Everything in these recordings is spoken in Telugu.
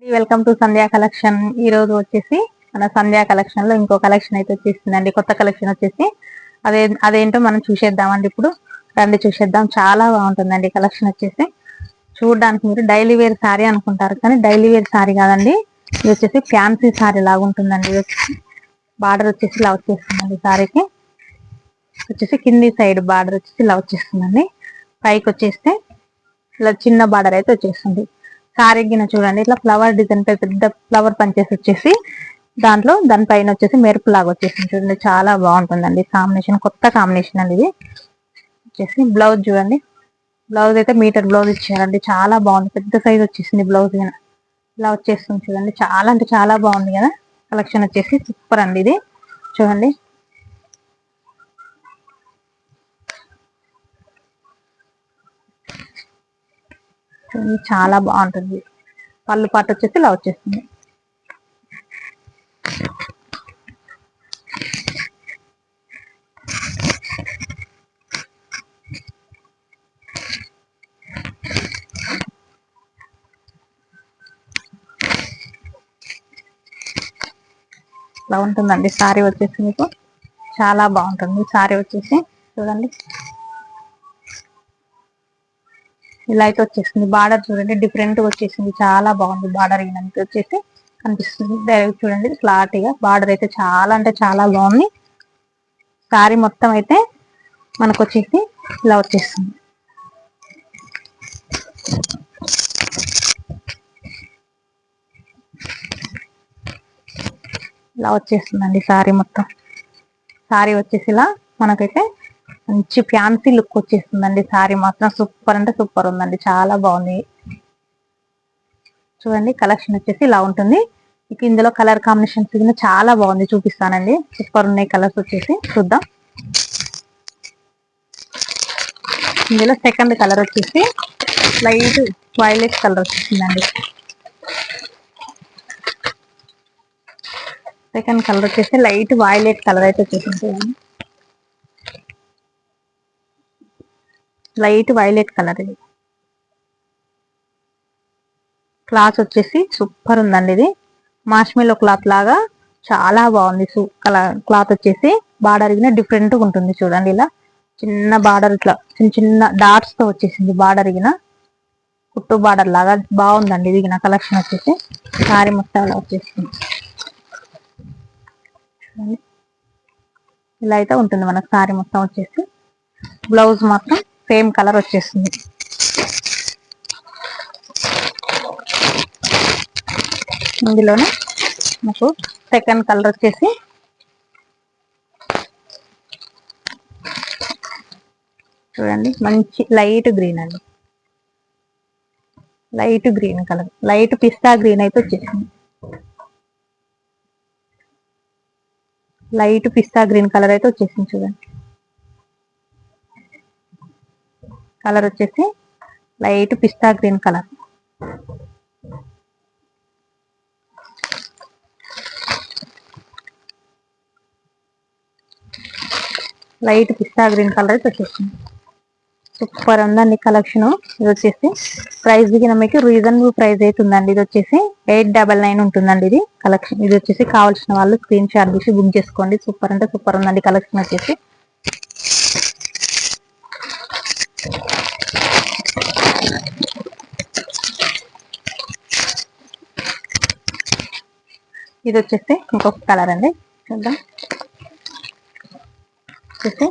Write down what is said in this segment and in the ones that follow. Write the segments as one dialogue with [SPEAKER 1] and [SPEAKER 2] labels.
[SPEAKER 1] Welcome to Sandhya collection. ఈ రోజు వచ్చేసి మన సంధ్యా కలెక్షన్ లో ఇంకో కలెక్షన్ అయితే వచ్చేసిందండి. కొత్త కలెక్షన్ వచ్చేసి అదేంటో మనం చూసేద్దామండి. ఇప్పుడు రండి చూసేద్దాం. చాలా బాగుంటుందండి కలెక్షన్ వచ్చేసి. చూడడానికి మీరు డైలీ వేర్ శారీ అనుకుంటారు, కానీ డైలీ వేర్ శారీ కాదండి. ఇది వచ్చేసి ఫ్యాన్సీ శారీ లాగా ఉంటుందండి. ఇది వచ్చేసి బార్డర్ వచ్చేసి ఇలా వచ్చేస్తుందండి. శారీకి వచ్చేసి కింది సైడ్ బార్డర్ వచ్చేసి ఇలా వచ్చేస్తుందండి. పైకి వచ్చేస్తే ఇలా చిన్న బార్డర్ అయితే వచ్చేస్తుంది. శారీ గిన చూడండి, ఇట్లా ఫ్లవర్ డిజైన్ పై పెద్ద ఫ్లవర్ పంచేసి వచ్చేసి దానిపైన వచ్చేసి మెరుపు లాగా వచ్చేసింది. చూడండి చాలా బాగుంటుందండి కాంబినేషన్. కొత్త కాంబినేషన్ అండి ఇది. వచ్చేసి బ్లౌజ్ చూడండి, బ్లౌజ్ అయితే మీటర్ బ్లౌజ్ ఇచ్చారండి. చాలా బాగుంది, పెద్ద సైజ్ వచ్చేసింది బ్లౌజ్ గిన. ఇలా వచ్చేస్తుంది చూడండి, చాలా అంటే చాలా బాగుంది కదా కలెక్షన్ వచ్చేసి. సూపర్ అండి ఇది. చూడండి చాలా బాగుంటుంది. పళ్ళు పాటు వచ్చేసి ఇలా వచ్చేస్తుంది. ఇలా ఉంటుందండి శారీ వచ్చేసి. మీకు చాలా బాగుంటుంది శారీ వచ్చేసి. చూడండి ఇలా అయితే వచ్చేసింది. బార్డర్ చూడండి డిఫరెంట్ గా వచ్చేసింది, చాలా బాగుంది. బార్డర్ అయినంత వచ్చేసి కనిపిస్తుంది. డైరెక్ట్ చూడండి క్లారిటీగా బార్డర్ అయితే చాలా అంటే చాలా బాగుంది. శారీ మొత్తం అయితే మనకు వచ్చేసి ఇలా వచ్చేస్తుంది. ఇలా వచ్చేస్తుందండి శారీ మొత్తం. శారీ వచ్చేసి ఇలా మనకైతే మంచి ఫ్యాన్సీ లుక్ వచ్చేస్తుందండి. శారీ మాత్రం సూపర్ అంటే సూపర్ ఉందండి, చాలా బాగుంది. చూడండి కలెక్షన్ వచ్చేసి ఇలా ఉంటుంది. ఇక ఇందులో కలర్ కాంబినేషన్స్ చాలా బాగుంది, చూపిస్తానండి. సూపర్ ఉన్నాయి కలర్స్ వచ్చేసి. చూద్దాం. ఇందులో సెకండ్ కలర్ వచ్చేసి లైట్ వైలెట్ కలర్ వచ్చేసిందండి. సెకండ్ కలర్ వచ్చేసి లైట్ వైలెట్ కలర్ అయితే వచ్చేసింది. Light violet colour. ఇది క్లాత్ వచ్చేసి సూపర్ ఉందండి. ఇది మాష్మెలో క్లాత్ లాగా చాలా బాగుంది. క్లాత్ వచ్చేసి బార్డర్ గిన డిఫరెంట్ గా ఉంటుంది. చూడండి ఇలా చిన్న బార్డర్, ఇట్లా చిన్న చిన్న డాట్స్ తో వచ్చేసింది బార్డర్ గిన. కుట్టు బార్డర్ లాగా బాగుందండి ఇది గిన కలెక్షన్ వచ్చేసి. సారీ మొత్తం ఇలా వచ్చేస్తుంది. ఇలా అయితే ఉంటుంది మనకు సారీ మొత్తం వచ్చేసి. బ్లౌజ్ మాత్రం సేమ్ కలర్ వచ్చేస్తుంది. ఇందులోనే నాకు సెకండ్ కలర్ వచ్చేసి చూడండి మంచి లైట్ గ్రీన్ అండి. లైట్ గ్రీన్ కలర్, లైట్ పిస్తా గ్రీన్ అయితే వచ్చేసింది. లైట్ పిస్తా గ్రీన్ కలర్ అయితే వచ్చేసింది. చూడండి కలర్ వచ్చేసి లైట్ పిస్తా గ్రీన్ కలర్. లైట్ పిస్తా గ్రీన్ కలర్ అయితే వచ్చేసింది. సూపర్ ఉందండి కలెక్షన్. ఇది వచ్చేసి ప్రైస్ దిగిన మీకు రీజనబుల్ ప్రైస్ అవుతుందండి. ఇది వచ్చేసి 899 ఉంటుందండి ఇది కలెక్షన్. ఇది వచ్చేసి కావాల్సిన వాళ్ళు స్క్రీన్ షాట్ తీసి బుక్ చేసుకోండి. సూపర్ అంటే సూపర్ ఉందండి కలెక్షన్ వచ్చేసి. ఇది వచ్చేసి ఇంకొక కలర్ అండి. చూద్దాం. వచ్చేసి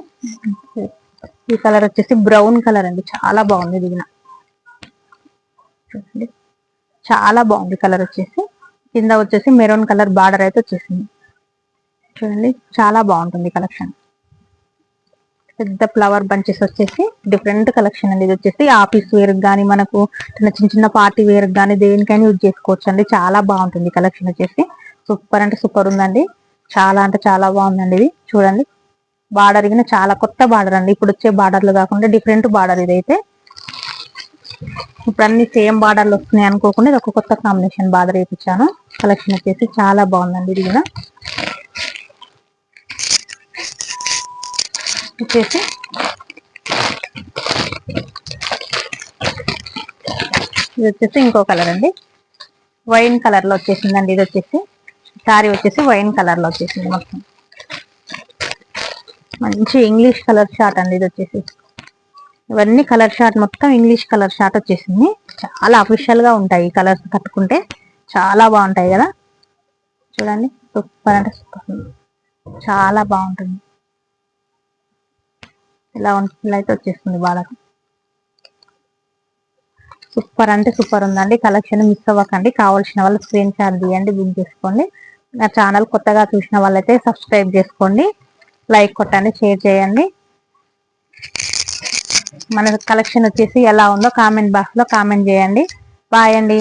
[SPEAKER 1] ఈ కలర్ వచ్చేసి బ్రౌన్ కలర్ అండి, చాలా బాగుంది. ఇది చూడండి చాలా బాగుంది కలర్ వచ్చేసి. కింద వచ్చేసి మెరూన్ కలర్ బార్డర్ అయితే వచ్చేసింది. చూడండి చాలా బాగుంటుంది కలెక్షన్. పెద్ద ఫ్లవర్ బంచెస్ వచ్చేసి డిఫరెంట్ కలెక్షన్ అండి. ఇది వచ్చేసి ఆఫీస్ వేర్ కానీ మనకు చిన్న చిన్న పార్టీ వేర్ కానీ దేనికైనా యూజ్ చేసుకోవచ్చు అండి. చాలా బాగుంటుంది కలెక్షన్ వచ్చేసి. సూపర్ అంటే సూపర్ ఉందండి, చాలా అంటే చాలా బాగుందండి. ఇది చూడండి బార్డర్ కింద చాలా కొత్త బార్డర్ అండి. ఇప్పుడు వచ్చే బార్డర్లు కాకుండా డిఫరెంట్ బార్డర్ ఇదైతే. ఇప్పుడు అన్ని సేమ్ బార్డర్లు వస్తున్నాయి అనుకోకుండా ఇది ఒక కొత్త కాంబినేషన్ బార్డర్ వేయించాను. కలెక్షన్ వచ్చేసి చాలా బాగుందండి. ఇది కూడా వచ్చేసి ఇది వచ్చేసి ఇంకో కలర్ అండి. వైన్ కలర్ లో వచ్చేసిందండి. ఇది వచ్చేసి శారీ వచ్చేసి వైన్ కలర్ లో వచ్చేసింది. మొత్తం మంచి ఇంగ్లీష్ కలర్ షార్ట్ అండి. ఇది వచ్చేసి ఇవన్నీ కలర్ షార్ట్, మొత్తం ఇంగ్లీష్ కలర్ షార్ట్ వచ్చేసింది. చాలా అఫీషియల్ గా ఉంటాయి ఈ కలర్స్ కట్టుకుంటే, చాలా బాగుంటాయి కదా. చూడండి సూపర్ అంటే సూపర్, చాలా బాగుంటుంది. ఇలా అయితే వచ్చేస్తుంది బాగా. సూపర్ అంటే సూపర్ ఉందండి. కలెక్షన్ మిస్ అవ్వకండి. కావాల్సిన వాళ్ళు స్క్రీన్ షాట్ తీయండి, బుక్ చేసుకోండి. నా ఛానల్ కొత్తగా చూసిన వాళ్ళైతే సబ్స్క్రైబ్ చేసుకోండి, లైక్ కొట్టండి, షేర్ చేయండి. మన కలెక్షన్ వచ్చేసి ఎలా ఉందో కామెంట్ బాక్స్ లో కామెంట్ చేయండి. బాయ్ అండి.